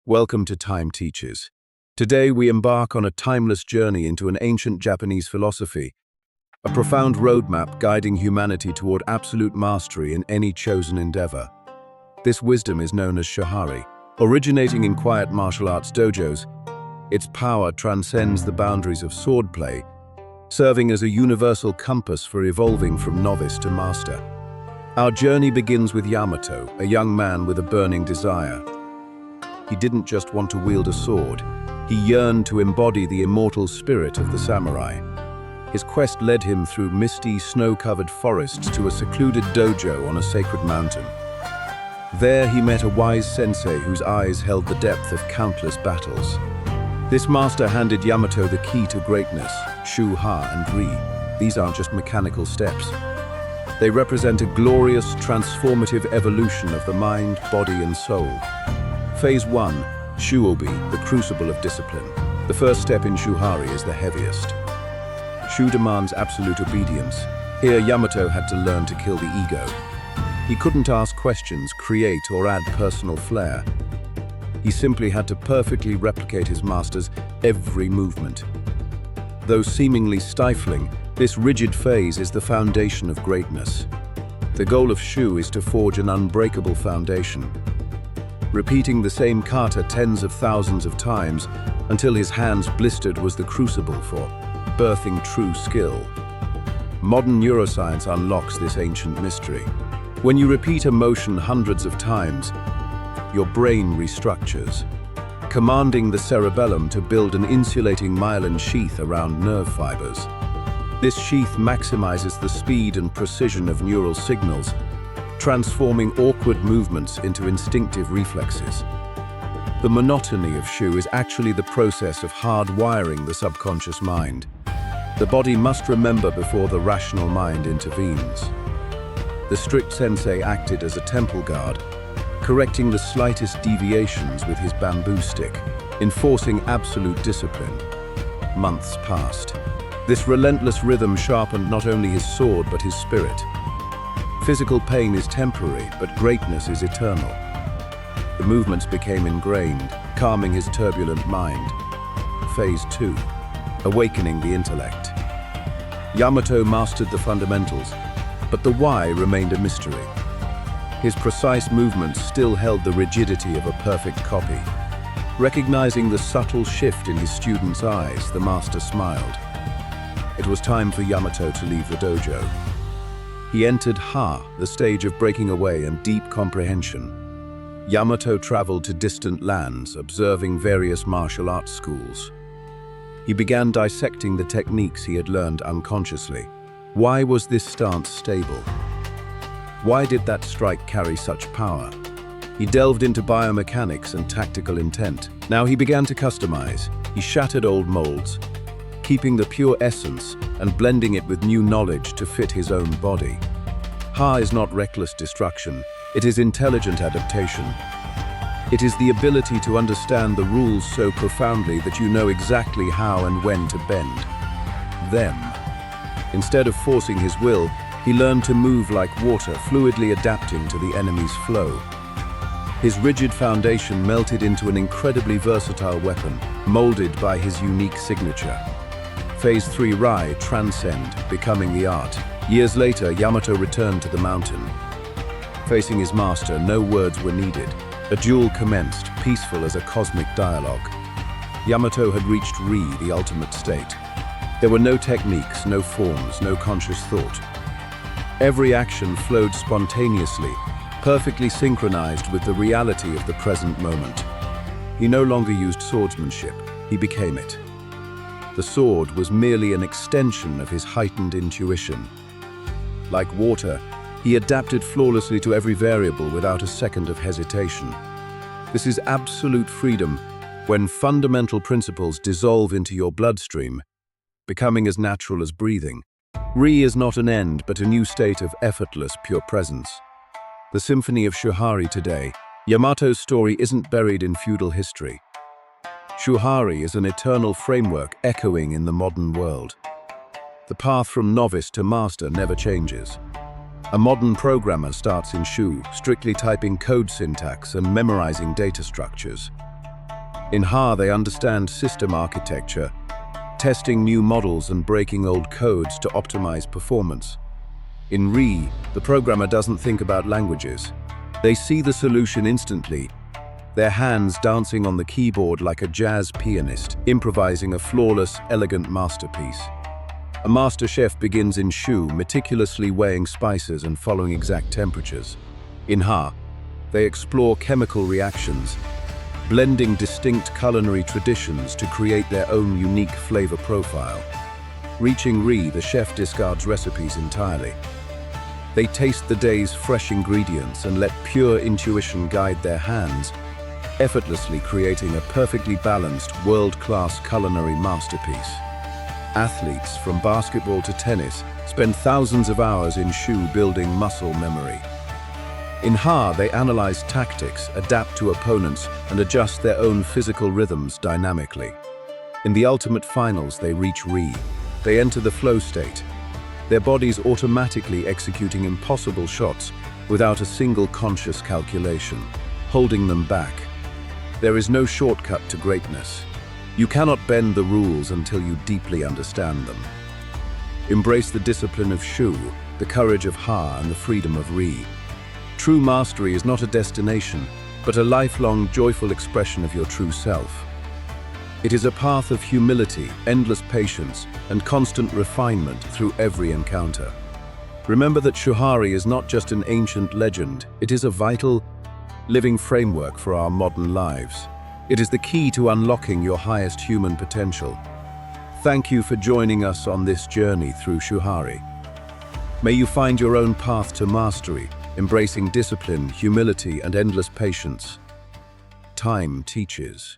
Welcome to Time Teaches. Today we embark on a timeless journey into an ancient Japanese philosophy, a profound roadmap guiding humanity toward absolute mastery in any chosen endeavor. This wisdom is known as Shuhari. Originating in quiet martial arts dojos, its power transcends the boundaries of swordplay, serving as a universal compass for evolving from novice to master. Our journey begins with Yamato, a young man with a burning desire. He didn't just want to wield a sword, he yearned to embody the immortal spirit of the samurai. His quest led him through misty, snow-covered forests to a secluded dojo on a sacred mountain. There he met a wise sensei whose eyes held the depth of countless battles. This master handed Yamato the key to greatness, Shu, Ha, and Ri. These aren't just mechanical steps. They represent a glorious, transformative evolution of the mind, body, and soul. Phase 1, Shuobi, the crucible of discipline. The first step in Shuhari is the heaviest. Shu demands absolute obedience. Here, Yamato had to learn to kill the ego. He couldn't ask questions, create, or add personal flair. He simply had to perfectly replicate his master's every movement. Though seemingly stifling, this rigid phase is the foundation of greatness. The goal of Shu is to forge an unbreakable foundation, repeating the same kata tens of thousands of times until his hands blistered was the crucible for birthing true skill. Modern neuroscience unlocks this ancient mystery. When you repeat a motion hundreds of times, your brain restructures, commanding the cerebellum to build an insulating myelin sheath around nerve fibers. This sheath maximizes the speed and precision of neural signals, transforming awkward movements into instinctive reflexes. The monotony of Shu is actually the process of hardwiring the subconscious mind. The body must remember before the rational mind intervenes. The strict sensei acted as a temple guard, correcting the slightest deviations with his bamboo stick, enforcing absolute discipline. Months passed. This relentless rhythm sharpened not only his sword but his spirit. Physical pain is temporary, but greatness is eternal. The movements became ingrained, calming his turbulent mind. Phase 2, awakening the intellect. Yamato mastered the fundamentals, but the why remained a mystery. His precise movements still held the rigidity of a perfect copy. Recognizing the subtle shift in his students' eyes, the master smiled. It was time for Yamato to leave the dojo. He entered Ha, the stage of breaking away and deep comprehension. Yamato traveled to distant lands, observing various martial arts schools. He began dissecting the techniques he had learned unconsciously. Why was this stance stable? Why did that strike carry such power? He delved into biomechanics and tactical intent. Now he began to customize. He shattered old molds, keeping the pure essence and blending it with new knowledge to fit his own body. Ha is not reckless destruction, it is intelligent adaptation. It is the ability to understand the rules so profoundly that you know exactly how and when to bend them. Instead of forcing his will, he learned to move like water, fluidly adapting to the enemy's flow. His rigid foundation melted into an incredibly versatile weapon, molded by his unique signature. Phase 3 Rai, transcend, becoming the art. Years later, Yamato returned to the mountain. Facing his master, no words were needed. A duel commenced, peaceful as a cosmic dialogue. Yamato had reached Ri, the ultimate state. There were no techniques, no forms, no conscious thought. Every action flowed spontaneously, perfectly synchronized with the reality of the present moment. He no longer used swordsmanship, he became it. The sword was merely an extension of his heightened intuition. Like water, he adapted flawlessly to every variable without a second of hesitation. This is absolute freedom when fundamental principles dissolve into your bloodstream, becoming as natural as breathing. Ri is not an end, but a new state of effortless, pure presence. The symphony of Shuhari today, Yamato's story isn't buried in feudal history. Shuhari is an eternal framework echoing in the modern world. The path from novice to master never changes. A modern programmer starts in Shu, strictly typing code syntax and memorizing data structures. In Ha, they understand system architecture, testing new models and breaking old codes to optimize performance. In Re, the programmer doesn't think about languages. They see the solution instantly, their hands dancing on the keyboard like a jazz pianist, improvising a flawless, elegant masterpiece. A master chef begins in Shu, meticulously weighing spices and following exact temperatures. In Ha, they explore chemical reactions, blending distinct culinary traditions to create their own unique flavor profile. Reaching Re, the chef discards recipes entirely. They taste the day's fresh ingredients and let pure intuition guide their hands, effortlessly creating a perfectly balanced, world-class culinary masterpiece. Athletes, from basketball to tennis, spend thousands of hours in Shu building muscle memory. In Ha, they analyze tactics, adapt to opponents, and adjust their own physical rhythms dynamically. In the ultimate finals, they reach Re. They enter the flow state, their bodies automatically executing impossible shots without a single conscious calculation, holding them back. There is no shortcut to greatness. You cannot bend the rules until you deeply understand them. Embrace the discipline of Shu, the courage of Ha, and the freedom of Re. True mastery is not a destination, but a lifelong, joyful expression of your true self. It is a path of humility, endless patience, and constant refinement through every encounter. Remember that Shuhari is not just an ancient legend, it is a vital, living framework for our modern lives. It is the key to unlocking your highest human potential. Thank you for joining us on this journey through Shuhari. May you find your own path to mastery, embracing discipline, humility, and endless patience. Time teaches.